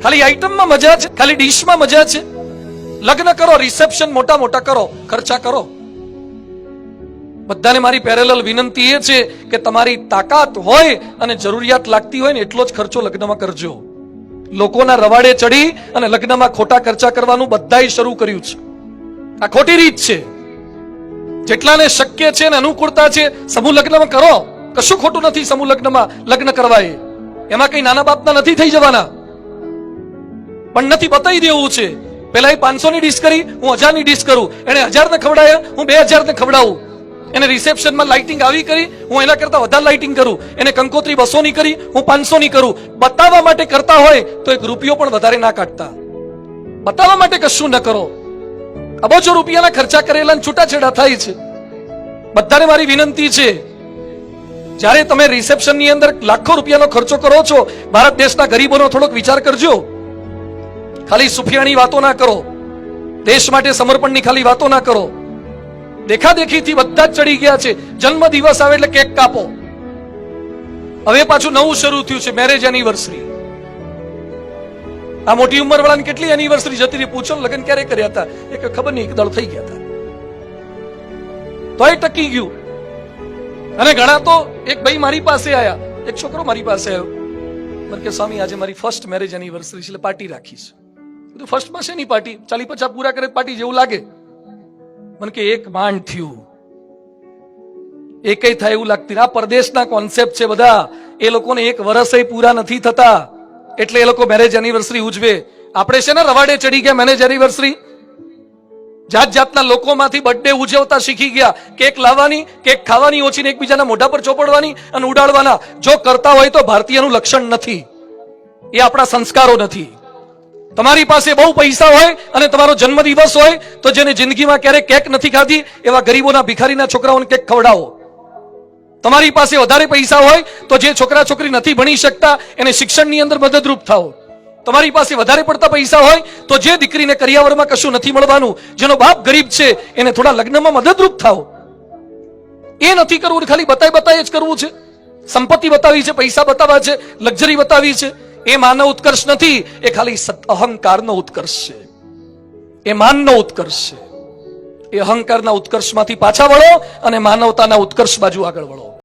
ખાલી આઈટમમાં મજા છે, ખાલી ડીશમાં મજા છે. લગ્ન કરો, રિસેપ્શન મોટા મોટા કરો, ખર્ચા કરો. બધાને મારી પેરેલલ વિનંતી એ છે કે તમારી તાકાત હોય અને જરૂરિયાત લાગતી હોય ને એટલો જ ખર્ચો લગ્નમાં કરજો. લોકોના રવાડે ચડી અને લગ્નમાં ખોટા ખર્ચા કરવાનું બધાએ શરૂ કર્યું છે. આ ખોટી રીત છે. જેટલાને શક્ય છે અને અનુકૂળતા છે સમૂહ લગ્નમાં કરો. કશું ખોટું નથી સમૂહ લગ્નમાં લગ્ન કરવા. એમાં કઈ નાના બાપના નથી થઈ જવાના, પણ નથી બતાવી દેવું છે. પેલા એ 500 ની ડીશ કરી, હું 1000 ની ડીશ કરું. એને 1000 ને ખવડાયા, હું 2000 ને ખવડાવું. એને રિસેપ્શનમાં લાઇટિંગ આવી કરી, હું એના કરતા વધારે લાઇટિંગ કરું. એને કંકોત્રી 200 ની કરી, હું 500 ની કરું. બતાવવા માટે કરતા હોય તો 1 રૂપિયો પણ વધારે ના કાઢતા. બતાવવા માટે કશું ન કરો. અબજો રૂપિયાના ખર્ચા કરેલા છૂટાછેડા થાય છે. બધાને મારી વિનંતી છે, જ્યારે તમે રિસેપ્શનની અંદર લાખો રૂપિયાનો ખર્ચો કરો છો, ભારત દેશના ગરીબોનો થોડોક વિચાર કરજો. ખાલી સુફિયાણી વાતો ના કરો. દેશ માટે સમર્પણની ખાલી વાતો ના કરો. દેખાદેખીથી બધા જ ચડી ગયા છે. જન્મ દિવસ આવે એટલે કેક કાપો. હવે પાછું નવું શરૂ થયું છે, મેરેજ એનિવર્સરી. આ મોટી ઉંમર વાળાને કેટલી એનિવર્સરી જતી રહી, પૂછો લગ્ન ક્યારે કર્યા હતા? એક ખબર નહીં, એક દળ થઈ ગયા હતા તોય ટકી ગયું. અને ઘણા તો, એક ભાઈ મારી પાસે આયા, એક છોકરો મારી પાસે આવ્યો, મને કે સ્વામી આજે મારી ફર્સ્ટ મેરેજ એનિવર્સરી છે એટલે પાર્ટી રાખીશ. બધું ફર્સ્ટમાં છે ની પાર્ટી, 40-50 પૂરા કરે પાર્ટી જેવું લાગે. મને કે એક માંડ થયું, એકય થાય એવું લાગતી. આ પરદેશના કોન્સેપ્ટ છે બધા. એ લોકોને 1 વર્ષ પૂરા નથી થતા એટલે એ લોકો મેરેજ એનિવર્સરી ઉજવે. આપણે છે ને રવાડે ચડી ગયા મેરેજ એનિવર્સરી. જાત જાતના લોકોમાંથી બર્થડે ઉજવતા શીખી ગયા. કેક લાવવાની, કેક ખાવાની ઓછી ને એકબીજાના મોઢા પર ચોપડવાની અને ઉડાડવાના. જો કરતા હોય તો ભારતીયનું લક્ષણ નથી, એ આપણા સંસ્કારો નથી. તમારી પાસે બહુ પૈસા હોય અને તમારો જન્મદિવસ હોય તો જેને જિંદગીમાં ક્યારેક કેક નથી ખાધી એવા ગરીબોના ભિખારીના છોકરાઓને કેક ખવડાવો. તમારી પાસે વધારે પૈસા હોય તો જે છોકરા છોકરી નથી ભણી શકતા એને શિક્ષણની અંદર મદદરૂપ થાઓ. તમારી પાસે વધારે પડતા પૈસા હોય તો જે દીકરીને કરિયાવરમાં કશું નથી મળવાનું, જેનો બાપ ગરીબ છે, એને થોડા લગ્નમાં મદદરૂપ થાઓ. એ નથી કરવું, ખાલી બતાય જ કરવું છે. સંપત્તિ બતાવી છે, પૈસા બતાવવા છે, લક્ઝરી બતાવી છે. એ માનવ ઉત્કર્ષ નથી, એ ખાલી અહંકારનો ઉત્કર્ષ છે. એ માનનો ઉત્કર્ષ છે. એ અહંકારના ઉત્કર્ષમાંથી પાછા વળો અને માનવતાના ઉત્કર્ષ બાજુ આગળ વળો.